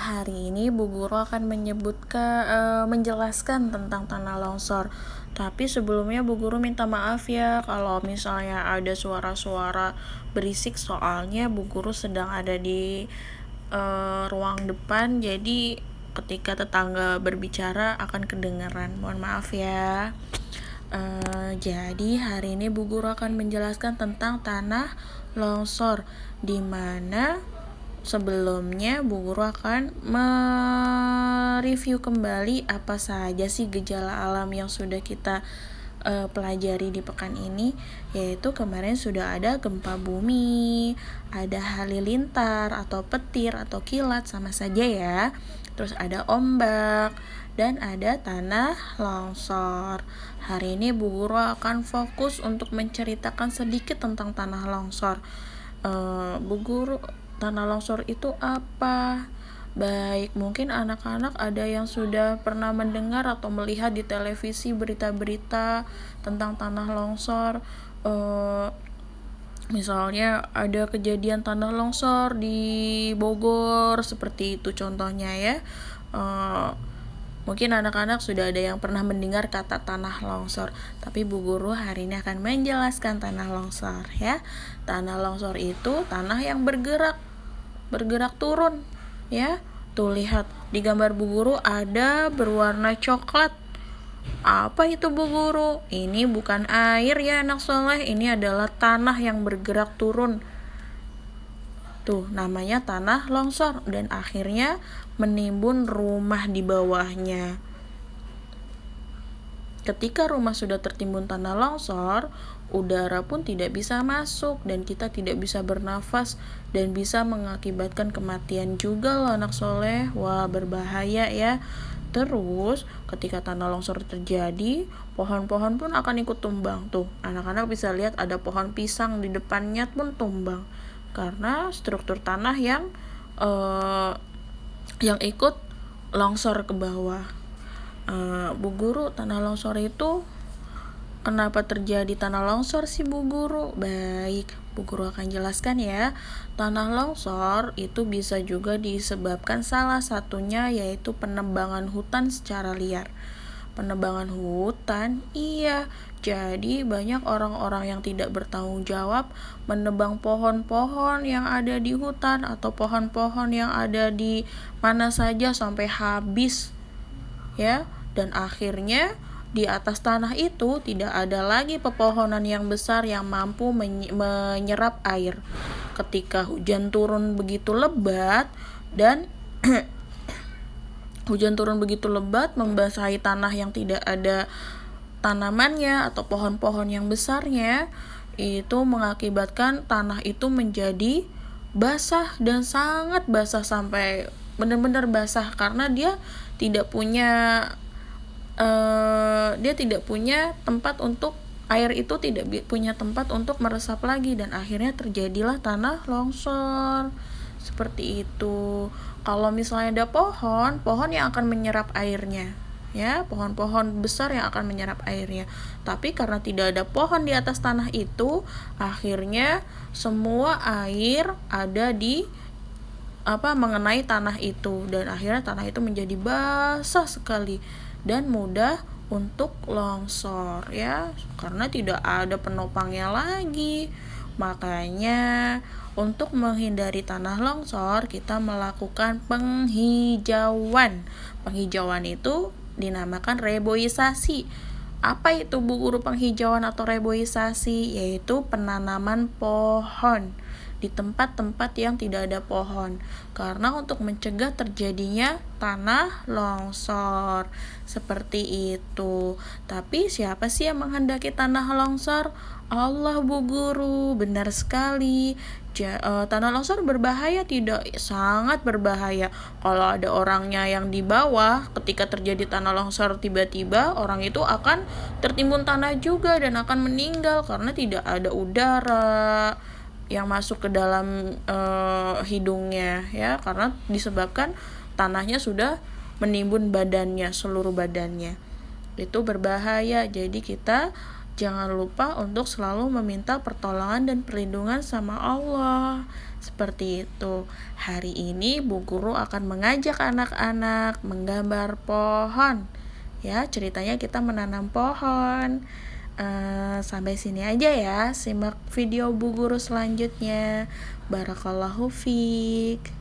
hari ini Bu Guru akan menjelaskan tentang tanah longsor. Tapi sebelumnya Bu Guru minta maaf ya kalau misalnya ada suara-suara berisik, soalnya Bu Guru sedang ada di ruang depan, jadi ketika tetangga berbicara akan kedengaran. Mohon maaf ya. Jadi hari ini Bu Guru akan menjelaskan tentang tanah longsor, di mana sebelumnya Bu Guru akan mereview kembali apa saja sih gejala alam yang sudah kita pelajari di pekan ini, yaitu kemarin sudah ada gempa bumi, ada halilintar atau petir atau kilat, sama saja ya. Terus ada ombak dan ada tanah longsor. Hari ini Bu Guru akan fokus untuk menceritakan sedikit tentang tanah longsor. Bu Guru, tanah longsor itu apa? Baik, mungkin anak-anak ada yang sudah pernah mendengar atau melihat di televisi berita-berita tentang tanah longsor. Misalnya ada kejadian tanah longsor di Bogor, seperti itu contohnya ya. Mungkin anak-anak sudah ada yang pernah mendengar kata tanah longsor, tapi Bu Guru hari ini akan menjelaskan tanah longsor ya. Tanah longsor itu tanah yang bergerak turun ya. Tuh lihat di gambar Bu Guru ada berwarna coklat. Apa itu Bu Guru? Ini bukan air ya anak soleh, ini adalah tanah yang bergerak turun. Tuh namanya tanah longsor, dan akhirnya menimbun rumah di bawahnya. Ketika rumah sudah tertimbun tanah longsor, udara pun tidak bisa masuk dan kita tidak bisa bernafas, dan bisa mengakibatkan kematian juga loh anak soleh. Wah, berbahaya ya. Terus ketika tanah longsor terjadi, pohon-pohon pun akan ikut tumbang. Tuh anak-anak bisa lihat ada pohon pisang di depannya pun tumbang, karena struktur tanah yang ikut longsor ke bawah. Bu Guru, tanah longsor itu kenapa terjadi tanah longsor sih Bu Guru? Baik, Bu Guru akan jelaskan ya. Tanah longsor itu bisa juga disebabkan salah satunya yaitu penebangan hutan secara liar. Penebangan hutan, iya. Jadi banyak orang-orang yang tidak bertanggung jawab menebang pohon-pohon yang ada di hutan atau pohon-pohon yang ada di mana saja sampai habis ya. Dan akhirnya di atas tanah itu tidak ada lagi pepohonan yang besar yang mampu menyerap air. Ketika hujan turun begitu lebat dan membasahi tanah yang tidak ada tanamannya atau pohon-pohon yang besarnya, itu mengakibatkan tanah itu menjadi basah dan sangat basah, sampai benar-benar basah, karena dia tidak punya tempat untuk air itu tidak punya tempat untuk meresap lagi, dan akhirnya terjadilah tanah longsor. Seperti itu. Kalau misalnya ada pohon yang akan menyerap airnya ya, pohon-pohon besar yang akan menyerap airnya. Tapi karena tidak ada pohon di atas tanah itu, akhirnya semua air ada di mengenai tanah itu, dan akhirnya tanah itu menjadi basah sekali dan mudah untuk longsor ya, karena tidak ada penopangnya lagi. Makanya untuk menghindari tanah longsor, kita melakukan penghijauan. Penghijauan itu dinamakan reboisasi. Apa itu Bu Guru penghijauan atau reboisasi? Yaitu penanaman pohon di tempat-tempat yang tidak ada pohon, karena untuk mencegah terjadinya tanah longsor. Seperti itu. Tapi siapa sih yang menghendaki tanah longsor? Allah Bu Guru. Benar sekali. Tanah longsor berbahaya tidak? Sangat berbahaya. Kalau ada orangnya yang di bawah, ketika terjadi tanah longsor tiba-tiba, orang itu akan tertimbun tanah juga dan akan meninggal karena tidak ada udara yang masuk ke dalam hidungnya ya, karena disebabkan tanahnya sudah menimbun badannya, seluruh badannya. Itu berbahaya. Jadi kita Jangan lupa untuk selalu meminta pertolongan dan perlindungan sama Allah. Seperti itu. Hari ini Bu Guru akan mengajak anak-anak menggambar pohon. Ya, ceritanya kita menanam pohon. Sampai sini aja ya. Simak video Bu Guru selanjutnya. Barakallahu fiik.